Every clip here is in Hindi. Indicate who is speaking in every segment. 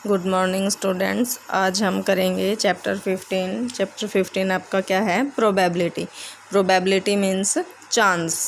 Speaker 1: Good morning students. आज हम करेंगे चैप्टर 15 आपका क्या है, प्रोबेबिलिटी। Probability means chance.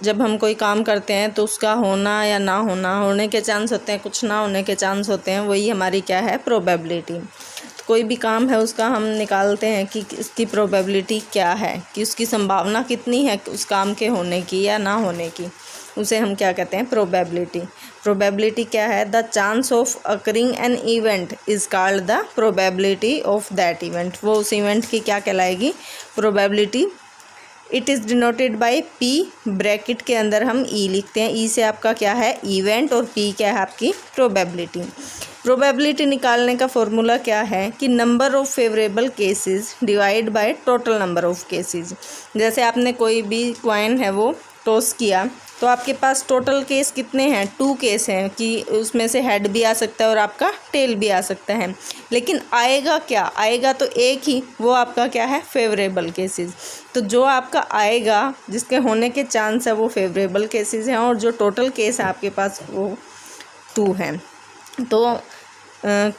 Speaker 1: जब हम कोई काम करते हैं तो उसका होना या ना होना, होने के चांस होते हैं, कुछ ना होने के चांस होते हैं, वही हमारी क्या है, प्रोबेबिलिटी। तो कोई भी काम है उसका हम निकालते हैं कि इसकी प्रोबेबिलिटी क्या है, कि उसकी संभावना कितनी है उस काम के होने की या ना होने की, उसे हम क्या कहते हैं, प्रोबेबिलिटी। प्रोबेबिलिटी क्या है, the chance of occurring an event is called the probability of that event. वो उस इवेंट की क्या कहलाएगी, probability. It is denoted by P, bracket के अंदर हम ई लिखते हैं। ई से आपका क्या है, इवेंट, और पी क्या है, आपकी प्रोबेबिलिटी। प्रोबेबिलिटी निकालने का फॉर्मूला क्या है कि number of favourable cases divide by total number of cases. जैसे आपने कोई भी कॉइन है वो टॉस किया, तो आपके पास टोटल केस कितने हैं, 2 केस हैं, कि उसमें से हेड भी आ सकता है और आपका टेल भी आ सकता है। लेकिन आएगा क्या, आएगा तो एक ही, वो आपका क्या है, फेवरेबल केसेस। तो जो आपका आएगा, जिसके होने के चांस है, वो फेवरेबल केसेस हैं, और जो टोटल केस है आपके पास वो 2 हैं। तो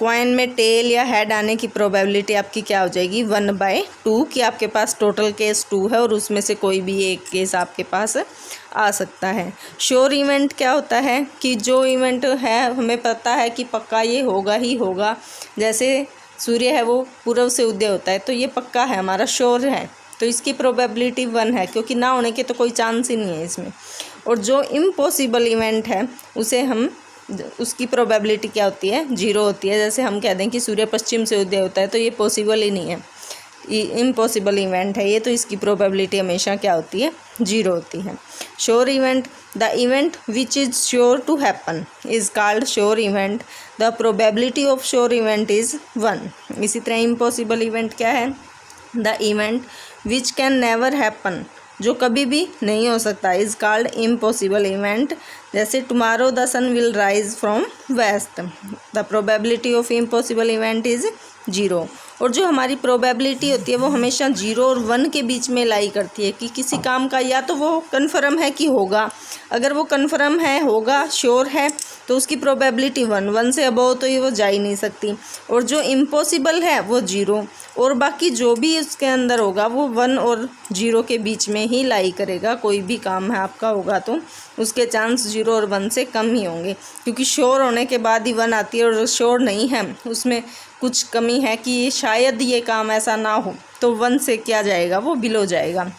Speaker 1: कॉइन में टेल या हेड आने की प्रोबेबिलिटी आपकी क्या हो जाएगी, 1/2, कि आपके पास टोटल केस 2 है और उसमें से कोई भी एक केस आपके पास आ सकता है। श्योर इवेंट क्या होता है कि जो इवेंट है हमें पता है कि पक्का ये होगा ही होगा। जैसे सूर्य है वो पूर्व से उदय होता है, तो ये पक्का है, हमारा श्योर है, तो इसकी प्रोबेबिलिटी 1 है, क्योंकि ना होने के तो कोई चांस ही नहीं है इसमें। और जो इम्पॉसिबल इवेंट है उसे हम, उसकी प्रोबेबिलिटी क्या होती है, 0 होती है। जैसे हम कह दें कि सूर्य पश्चिम से उदय होता है, तो ये पॉसिबल ही नहीं है, इम्पॉसिबल इवेंट है ये, तो इसकी प्रोबेबिलिटी हमेशा क्या होती है, 0 होती है। Sure event, the event which is sure to happen is called sure event. The probability of sure event is 1। इसी तरह इम्पॉसिबल इवेंट क्या है, the event which can never happen, जो कभी भी नहीं हो सकता, इज़ कॉल्ड इम्पॉसिबल इवेंट। जैसे tomorrow the sun will rise from west, the probability of impossible event is 0। और जो हमारी प्रोबेबिलिटी होती है वो हमेशा 0 और 1 के बीच में लाई करती है, कि किसी काम का या तो वो कन्फर्म है कि होगा, अगर वो कन्फर्म है, होगा, श्योर है, तो उसकी प्रोबेबिलिटी 1 से अबव तो ये वो जा ही नहीं सकती। और जो इम्पॉसिबल है वो 0, और बाकी जो भी उसके अंदर होगा वो 1 और 0 के बीच में ही लाई करेगा। कोई भी काम है आपका होगा तो उसके चांस 0 और 1 से कम ही होंगे, क्योंकि श्योर होने के बाद ही 1 आती है, और श्योर नहीं है, उसमें कुछ कमी है कि शायद ये काम ऐसा ना हो, तो 1 से क्या जाएगा, वो बिलो जाएगा।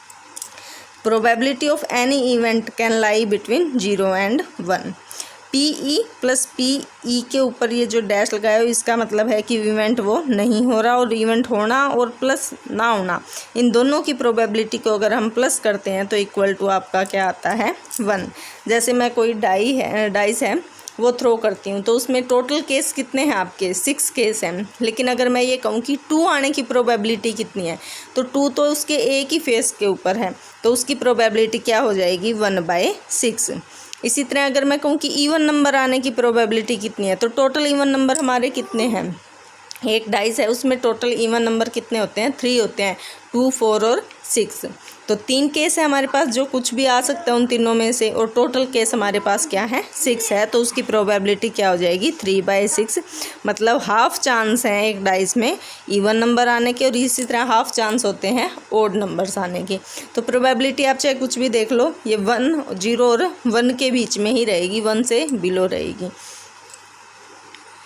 Speaker 1: Probability of any event can lie between 0 and 1। PE plus PE के ऊपर ये जो डैश लगाया है, इसका मतलब है कि इवेंट वो नहीं हो रहा, और इवेंट होना और प्लस ना होना, इन दोनों की प्रोबेबिलिटी को अगर हम प्लस करते हैं तो इक्वल टू आपका क्या आता है, 1। जैसे मैं कोई डाइस है वो थ्रो करती हूँ, तो उसमें टोटल केस कितने हैं आपके, 6 केस हैं। लेकिन अगर मैं ये कहूँ कि 2 आने की प्रोबेबिलिटी कितनी है, तो 2 तो उसके एक ही फेस के ऊपर है, तो उसकी प्रोबेबिलिटी क्या हो जाएगी, 1/6। इसी तरह अगर मैं कहूँ कि इवन नंबर आने की प्रोबेबिलिटी कितनी है, तो टोटल इवन नंबर हमारे कितने हैं, एक डाइस है उसमें टोटल इवन नंबर कितने होते हैं, 3 होते हैं, 2, 4 और 6। तो 3 केस है हमारे पास, जो कुछ भी आ सकता है उन तीनों में से, और टोटल केस हमारे पास क्या है, 6 है, तो उसकी प्रोबेबिलिटी क्या हो जाएगी, 3/6। मतलब हाफ चांस है एक डाइस में इवन नंबर आने के, और इसी तरह हाफ चांस होते हैं ओड नंबर्स आने के। तो प्रोबेबिलिटी आप चाहे कुछ भी देख लो, ये 1, 0 और 1 के बीच में ही रहेगी, 1 से बिलो रहेगी।